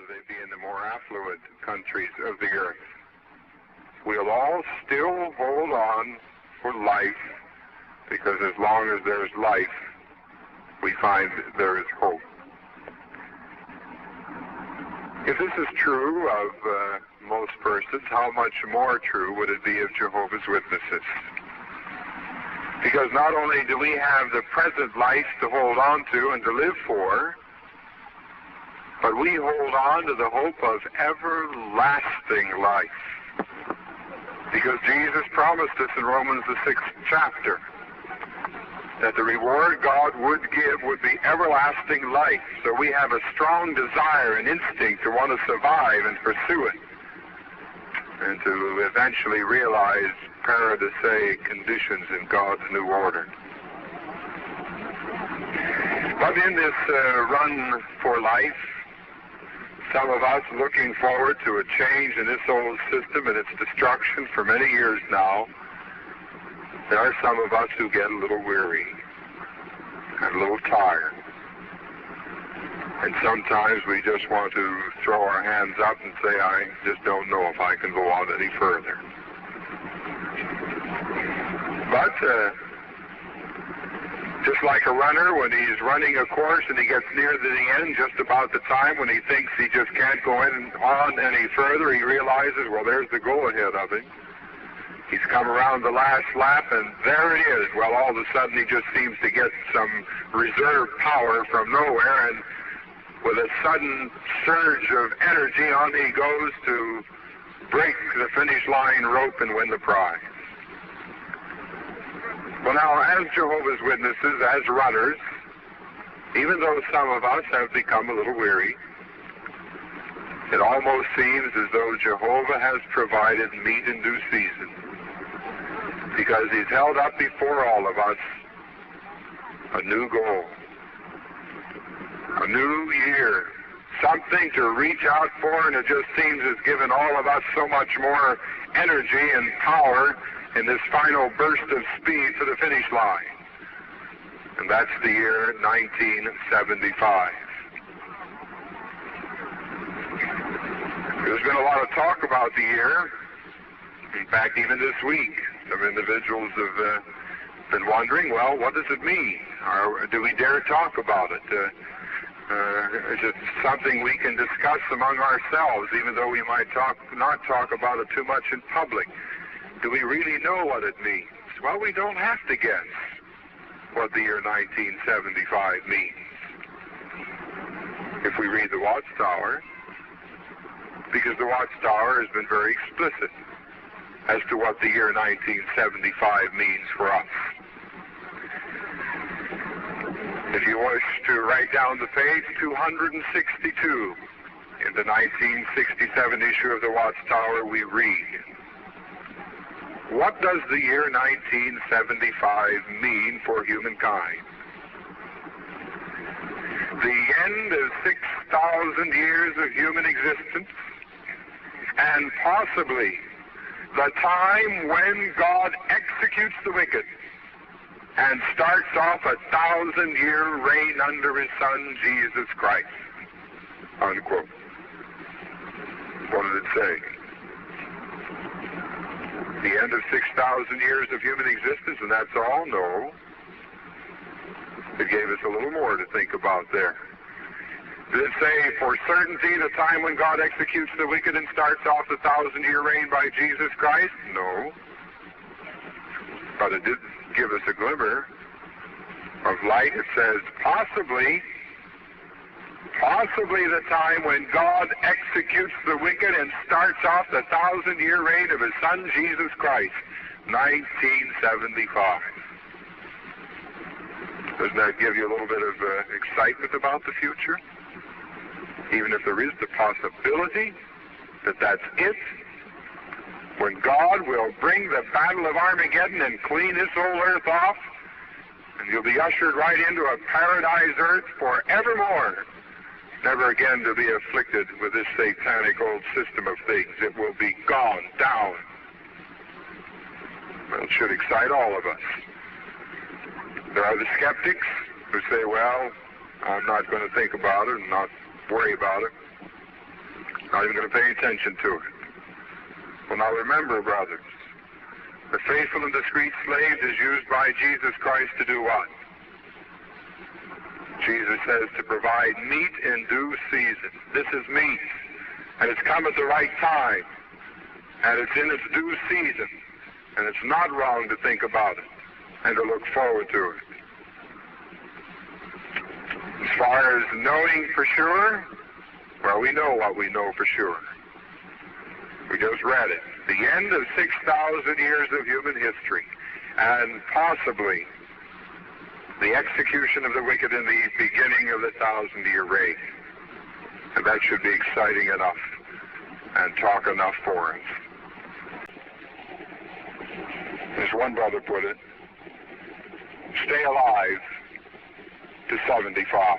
whether they be in the more affluent countries of the earth. We'll all still hold on for life, because as long as there's life, we find there is hope. If this is true of most persons, how much more true would it be of Jehovah's Witnesses? Because not only do we have the present life to hold on to and to live for, but we hold on to the hope of everlasting life. Because Jesus promised us in Romans the 6th chapter that the reward God would give would be everlasting life. So we have a strong desire and instinct to want to survive and pursue it, and to eventually realize paradisaic conditions in God's new order. But in this run for life, some of us looking forward to a change in this old system and its destruction for many years now, there are some of us who get a little weary and a little tired. And sometimes we just want to throw our hands up and say, I just don't know if I can go on any further. But just like a runner, when he's running a course and he gets near to the end, just about the time when he thinks he just can't go on any further, he realizes, well, there's the goal ahead of him. He's come around the last lap, and there it is. Well, all of a sudden he just seems to get some reserve power from nowhere, and with a sudden surge of energy, on he goes to break the finish line rope and win the prize. Well, now, as Jehovah's Witnesses, as runners, even though some of us have become a little weary, it almost seems as though Jehovah has provided meat in due season, because he's held up before all of us a new goal, a new year, something to reach out for, and it just seems it's given all of us so much more energy and power in this final burst of speed to the finish line. And that's the year 1975. There's been a lot of talk about the year. In fact, even this week, some individuals have been wondering, well, what does it mean? Or do we dare talk about it? Is it something we can discuss among ourselves, even though we might not talk about it too much in public? Do we really know what it means? Well, we don't have to guess what the year 1975 means if we read the Watchtower, because the Watchtower has been very explicit as to what the year 1975 means for us. If you wish to write down the page 262 in the 1967 issue of the Watchtower, we read, what does the year 1975 mean for humankind? The end of 6,000 years of human existence, and possibly the time when God executes the wicked and starts off a 1,000-year reign under his Son, Jesus Christ. Unquote. What did it say? The end of 6,000 years of human existence, and that's all? No. It gave us a little more to think about there. Did it say for certainty the time when God executes the wicked and starts off the 1,000-year reign by Jesus Christ? No. But it did give us a glimmer of light. It says possibly the time when God executes the wicked and starts off the 1,000-year reign of his Son, Jesus Christ, 1975. Doesn't that give you a little bit of excitement about the future? Even if there is the possibility that that's it, when God will bring the battle of Armageddon and clean this whole earth off, and you'll be ushered right into a paradise earth forevermore, never again to be afflicted with this satanic old system of things. It will be gone down. Well, it should excite all of us. There are the skeptics who say, well, I'm not going to think about it and not worry about it. Not even going to pay attention to it. Well, now remember, brothers, the faithful and discreet slave is used by Jesus Christ to do what? Jesus says to provide meat in due season. This is meat, and it's come at the right time, and it's in its due season, and it's not wrong to think about it and to look forward to it. As far as knowing for sure, well, we know what we know for sure. We just read it. The end of 6,000 years of human history, and possibly the execution of the wicked in the beginning of the 1,000-year reign. And that should be exciting enough and talk enough for us. As one brother put it, stay alive to 75.